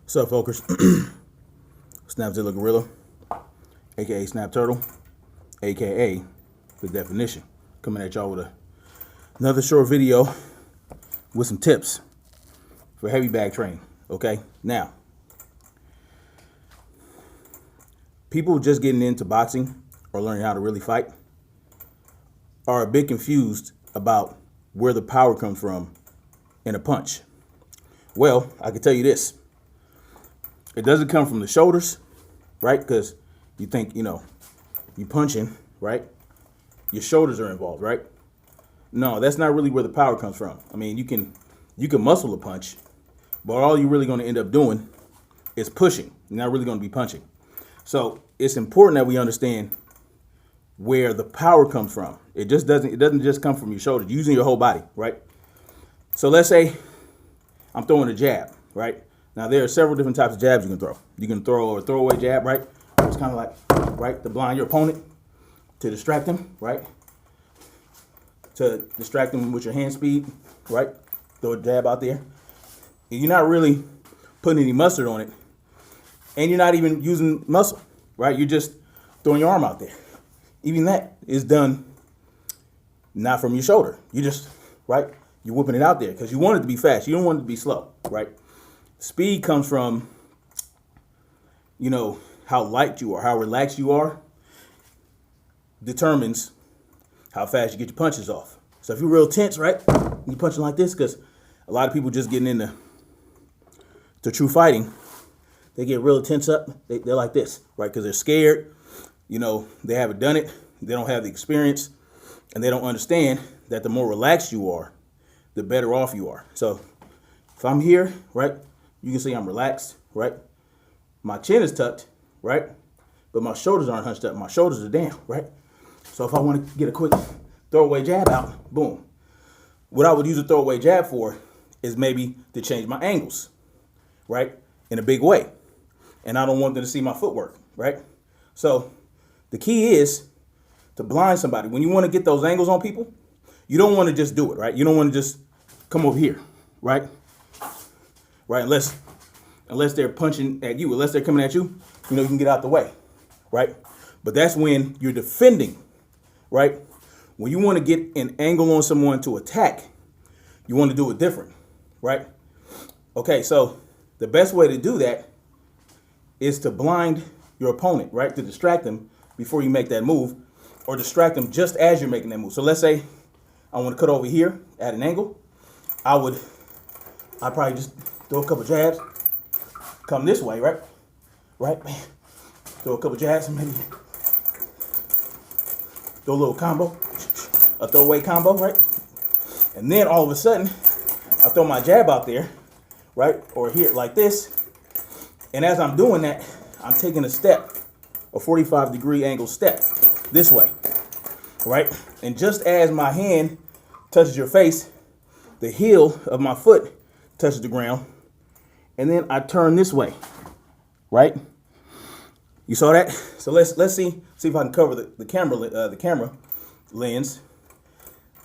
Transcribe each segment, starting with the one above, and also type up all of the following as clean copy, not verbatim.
What's up, folkers? Snapzilla Gorilla, aka Snap Turtle, aka The Definition, coming at y'all with another short video with some tips for heavy bag training. Okay, now, people just getting into boxing or learning how to really fight are a bit confused about where the power comes from in a punch. Well, I can tell you this. It doesn't come from the shoulders, right? Because you think, you punching, right? Your shoulders are involved, right? No, that's not really where the power comes from. I mean, you can muscle a punch, but all you're really going to end up doing is pushing. You're not really going to be punching. So it's important that we understand where the power comes from. It doesn't just come from your shoulders. You're using your whole body, right? So let's say I'm throwing a jab, right? Now, there are several different types of jabs you can throw. You can throw a throwaway jab, right? It's kind of like, right, to blind your opponent, to distract them, right? To distract them with your hand speed, right? Throw a jab out there. And you're not really putting any mustard on it. And you're not even using muscle, right? You're just throwing your arm out there. Even that is done not from your shoulder. You just, right? You're whipping it out there because you want it to be fast. You don't want it to be slow, right? Speed comes from, how light you are, how relaxed you are, determines how fast you get your punches off. So if you're real tense, right, you're punching like this, because a lot of people just getting into true fighting, they get real tense up. They're like this, right, because they're scared. They haven't done it. They don't have the experience, and they don't understand that the more relaxed you are, the better off you are. So if I'm here, right, you can see I'm relaxed, right? My chin is tucked, right? But my shoulders aren't hunched up. My shoulders are down, right? So if I want to get a quick throwaway jab out, boom. What I would use a throwaway jab for is maybe to change my angles, right? In a big way. And I don't want them to see my footwork, right? So the key is to blind somebody. When you want to get those angles on people, you don't want to just do it, right? You don't want to just come over here, right? Right, unless they're punching at you, unless they're coming at you, you can get out the way, right? But that's when you're defending, right? When you want to get an angle on someone to attack, you want to do it different, right? Okay, so the best way to do that is to blind your opponent, right? To distract them before you make that move, or distract them just as you're making that move. So let's say I want to cut over here at an angle. I'd probably just throw a couple jabs, come this way, right? Right, man. Throw a couple jabs and maybe throw a little combo, a throwaway combo, right? And then all of a sudden, I throw my jab out there, right? Or here like this. And as I'm doing that, I'm taking a step, a 45-degree angle step this way, right? And just as my hand touches your face, the heel of my foot touches the ground, and then I turn this way, right? You saw that? So let's see if I can cover the camera lens,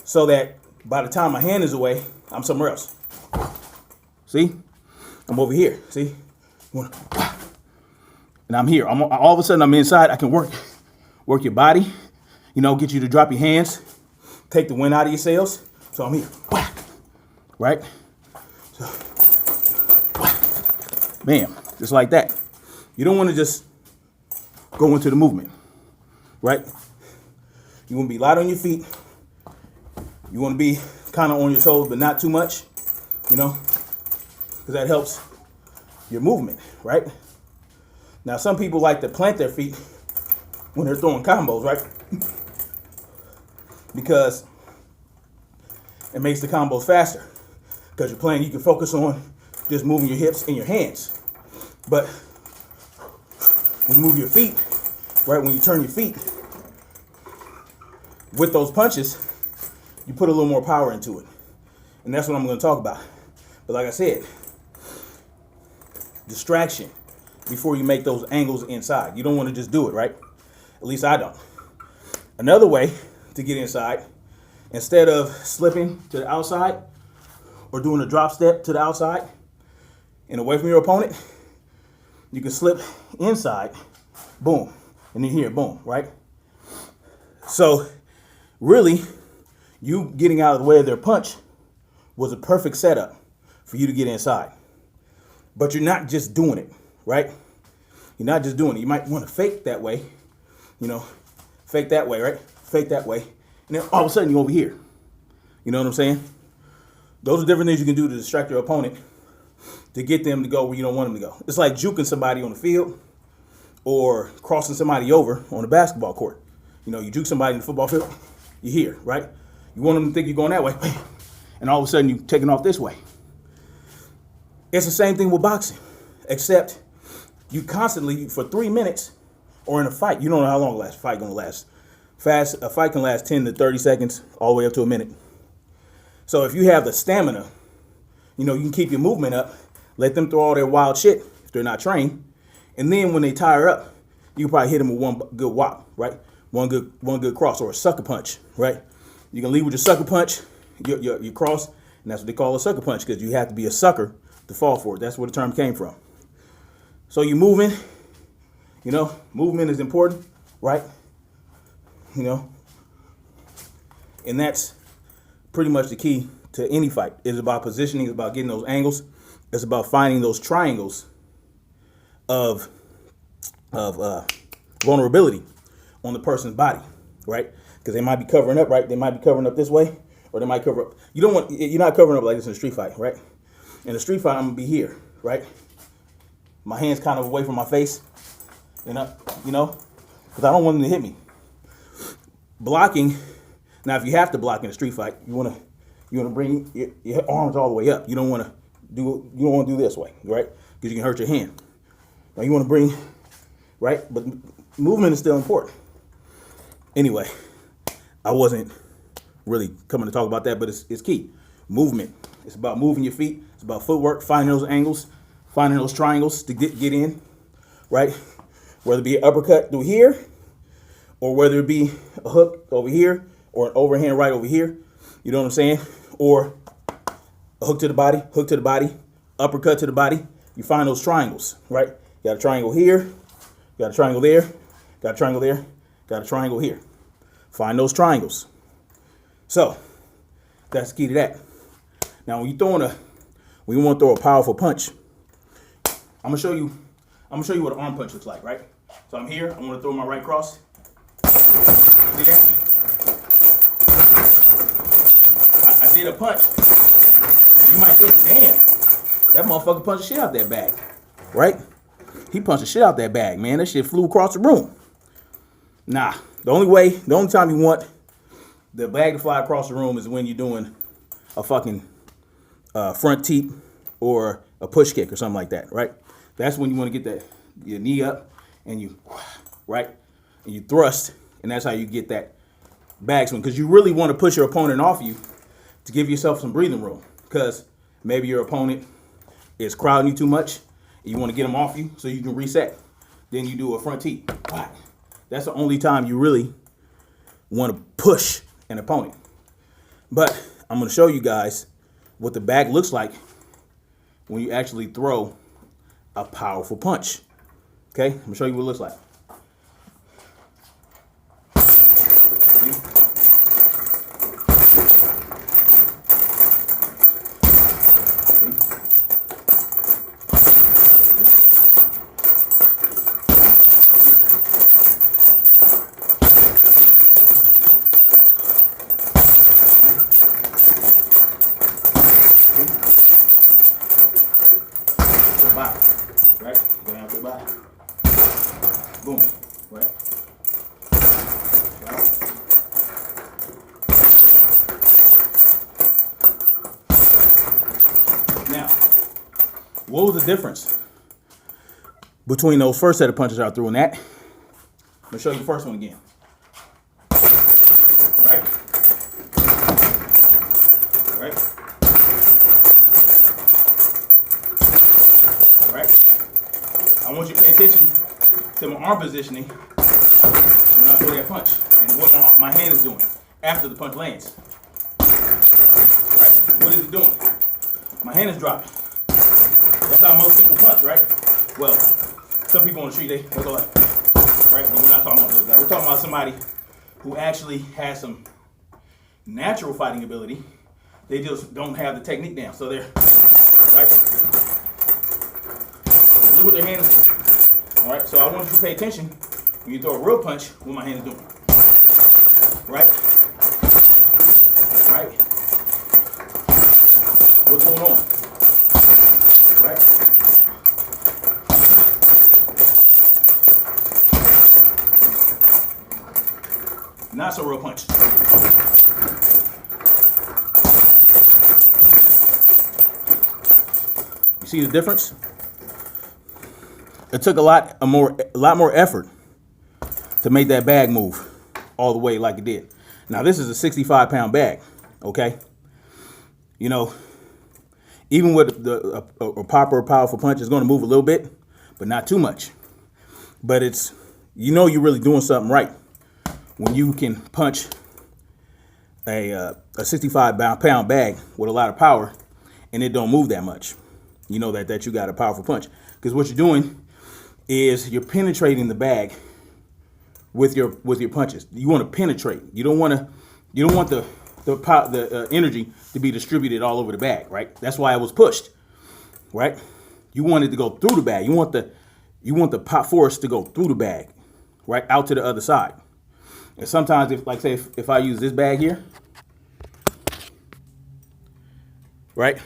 so that by the time my hand is away, I'm somewhere else. See? I'm over here. See? And I'm here. All of a sudden I'm inside. I can work your body, get you to drop your hands, take the wind out of your sails. So I'm here. Right? So, bam, just like that. You don't want to just go into the movement, right? You want to be light on your feet. You want to be kind of on your toes, but not too much, because that helps your movement, right? Now, some people like to plant their feet when they're throwing combos, right? Because it makes the combos faster. Because you're playing, you can focus on just moving your hips and your hands. But when you move your feet, right, when you turn your feet, with those punches, you put a little more power into it. And that's what I'm going to talk about. But like I said, distraction before you make those angles inside. You don't want to just do it, right? At least I don't. Another way to get inside, instead of slipping to the outside or doing a drop step to the outside and away from your opponent, you can slip inside, boom, and then here, boom, right? So really, you getting out of the way of their punch was a perfect setup for you to get inside. But you're not just doing it, right? You're not just doing it. You might want to fake that way, fake that way, right? Fake that way. And then all of a sudden you're over here. You know what I'm saying? Those are different things you can do to distract your opponent to get them to go where you don't want them to go. It's like juking somebody on the field or crossing somebody over on the basketball court. You juke somebody in the football field, you're here, right? You want them to think you're going that way, and all of a sudden you're taking off this way. It's the same thing with boxing, except you constantly, for 3 minutes, or in a fight, you don't know how long a fight gonna last. A fight can last 10 to 30 seconds, all the way up to a minute. So if you have the stamina, you can keep your movement up, let them throw all their wild shit if they're not trained, and then when they tire up, you can probably hit them with one good whop, right? One good cross or a sucker punch, right? You can lead with your sucker punch, your cross, and that's what they call a sucker punch because you have to be a sucker to fall for it. That's where the term came from. So you're moving, movement is important, right? And that's pretty much the key to any fight. It's about positioning, it's about getting those angles, it's about finding those triangles of vulnerability on the person's body, right? Because they might be covering up, right? They might be covering up this way, or they might cover up. You're not covering up like this in a street fight, right? In a street fight, I'm gonna be here, right? My hands kind of away from my face, because I don't want them to hit me. Blocking. Now, if you have to block in a street fight, you wanna bring your arms all the way up. You don't want to do this way, right? Because you can hurt your hand. Now you want to bring, right? But movement is still important. Anyway, I wasn't really coming to talk about that, but it's key. Movement. It's about moving your feet. It's about footwork, finding those angles, finding those triangles to get in, right? Whether it be an uppercut through here, or whether it be a hook over here, or an overhand right over here. You know what I'm saying? Or a hook to the body, uppercut to the body. You find those triangles, right? You got a triangle here, you got a triangle there, got a triangle there, got a triangle here. Find those triangles. So that's the key to that. Now, when you want to throw a powerful punch, I'm gonna show you what an arm punch looks like, right? So I'm here. I'm gonna throw my right cross. See that? I did a punch. You might think, damn, that motherfucker punched the shit out that bag, right? He punched the shit out that bag, man. That shit flew across the room. Nah, the only time you want the bag to fly across the room is when you're doing a fucking front teep or a push kick or something like that, right? That's when you want to get your knee up and you, right? And you thrust, and that's how you get that bag swing. Because you really want to push your opponent off you to give yourself some breathing room. Because maybe your opponent is crowding you too much, and you want to get them off you so you can reset. Then you do a front teep. That's the only time you really want to push an opponent. But I'm going to show you guys what the bag looks like when you actually throw a powerful punch. Okay, I'm going to show you what it looks like. Right? Go down to the bottom. Boom. Right? Now, what was the difference between those first set of punches I threw and that? I'm going to show you the first one again. Right? Right? I want you to pay attention to my arm positioning when I throw that punch and what my hand is doing after the punch lands. Right? What is it doing? My hand is dropping. That's how most people punch, right? Well, some people on the street, they go like, right? But we're not talking about those guys. We're talking about somebody who actually has some natural fighting ability. They just don't have the technique down. So they're, right? Look what their hands, all right? So I want you to pay attention when you throw a real punch, what my hand is doing. Right? Right? What's going on? Right? Not so real punch. You see the difference? It took a lot more effort to make that bag move all the way like it did. Now this is a 65-pound bag, okay? You know, even with a proper powerful punch, it's going to move a little bit, but not too much. But it's, you know, you're really doing something right when you can punch a 65-pound bag with a lot of power and it don't move that much. You know that you got a powerful punch, because what you're doing is you're penetrating the bag with your punches. You want to penetrate. You don't want the energy to be distributed all over the bag, right? That's why it was pushed, right? You want it to go through the bag. You want the pop force to go through the bag, right, out to the other side. And sometimes, if I use this bag here, right,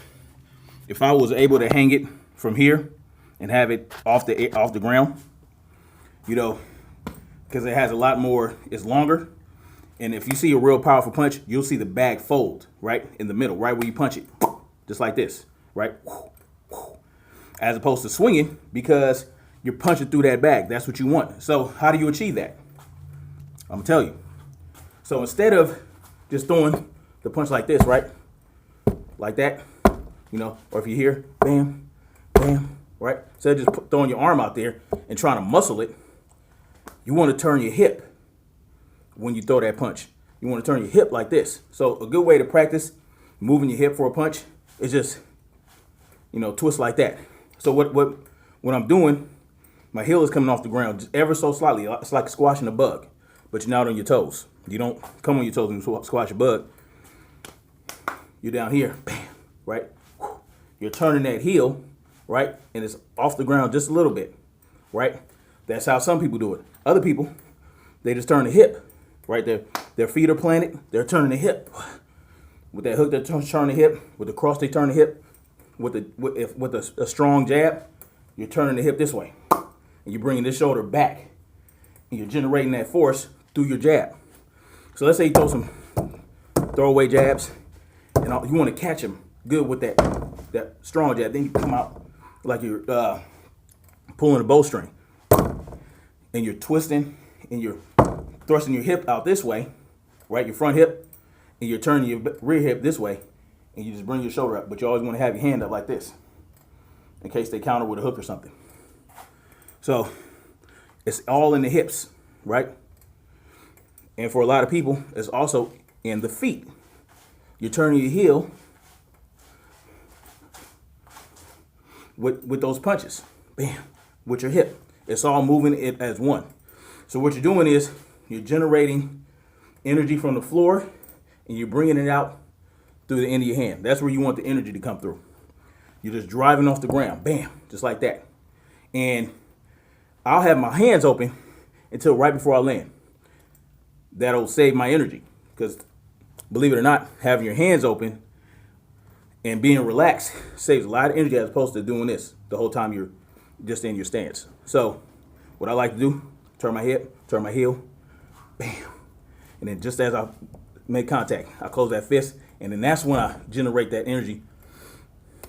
if I was able to hang it from here and have it off the ground, you know, because it has a lot more, it's longer. And if you see a real powerful punch, you'll see the bag fold right in the middle, right where you punch it, just like this, right? As opposed to swinging, because you're punching through that bag. That's what you want. So how do you achieve that? I'm gonna tell you. So instead of just throwing the punch like this, right? Like that, you know, or if you hear bam, bam, right? Instead of just throwing your arm out there and trying to muscle it, you want to turn your hip when you throw that punch. You want to turn your hip like this. So a good way to practice moving your hip for a punch is just, you know, twist like that. So what I'm doing, my heel is coming off the ground just ever so slightly. It's like squashing a bug, but you're not on your toes. You don't come on your toes when you squash a bug. You're down here, bam, right? You're turning that heel, right? And it's off the ground just a little bit, right? That's how some people do it. Other people, they just turn the hip, right? Their feet are planted. They're turning the hip. With that hook, they're turning the hip. With the cross, they turn the hip. With a strong jab, you're turning the hip this way. And you're bringing this shoulder back. And you're generating that force through your jab. So let's say you throw some throwaway jabs, and you want to catch them good with that strong jab. Then you come out like you're pulling a bowstring. And you're twisting and you're thrusting your hip out this way, right? Your front hip, and you're turning your rear hip this way, and you just bring your shoulder up. But you always want to have your hand up like this in case they counter with a hook or something. So it's all in the hips, right? And for a lot of people, it's also in the feet. You're turning your heel with those punches, bam, with your hip. It's all moving it as one. So what you're doing is you're generating energy from the floor and you're bringing it out through the end of your hand. That's where you want the energy to come through. You're just driving off the ground, bam, just like that. And I'll have my hands open until right before I land. That'll save my energy, because believe it or not, having your hands open and being relaxed saves a lot of energy as opposed to doing this the whole time you're just in your stance. So what I like to do, turn my hip, turn my heel, bam. And then just as I make contact, I close that fist, and then that's when I generate that energy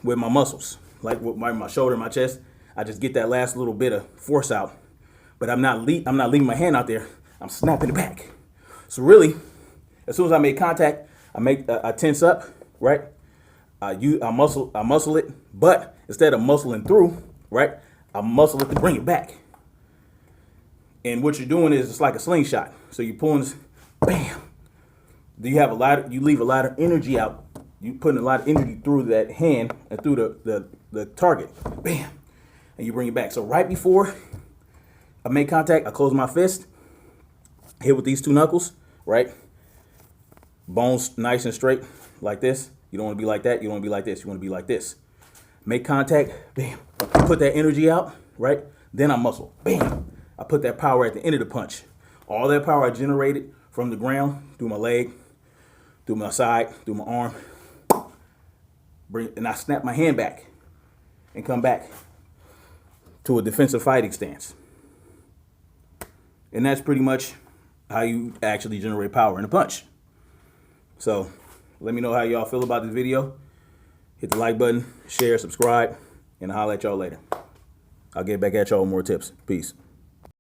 with my muscles, like with my shoulder and my chest. I just get that last little bit of force out, but I'm not leaving my hand out there. I'm snapping it back. So really, as soon as I make contact, I tense up, right? I muscle it, but instead of muscling through, right, I muscle it to bring it back. And what you're doing is it's like a slingshot. So you're pulling this, bam. You leave a lot of energy out. You putting a lot of energy through that hand and through the target, bam, and you bring it back. So right before I make contact, I close my fist, hit with these two knuckles, right? Bones nice and straight, like this. You don't want to be like that. You don't want to be like this. You want to be like this. Make contact, bam. Put that energy out, right? Then I muscle, bam. I put that power at the end of the punch. All that power I generated from the ground, through my leg, through my side, through my arm. And I snap my hand back and come back to a defensive fighting stance. And that's pretty much how you actually generate power in a punch. So let me know how y'all feel about this video. Hit the like button, share, subscribe, and I'll holler at y'all later. I'll get back at y'all with more tips. Peace.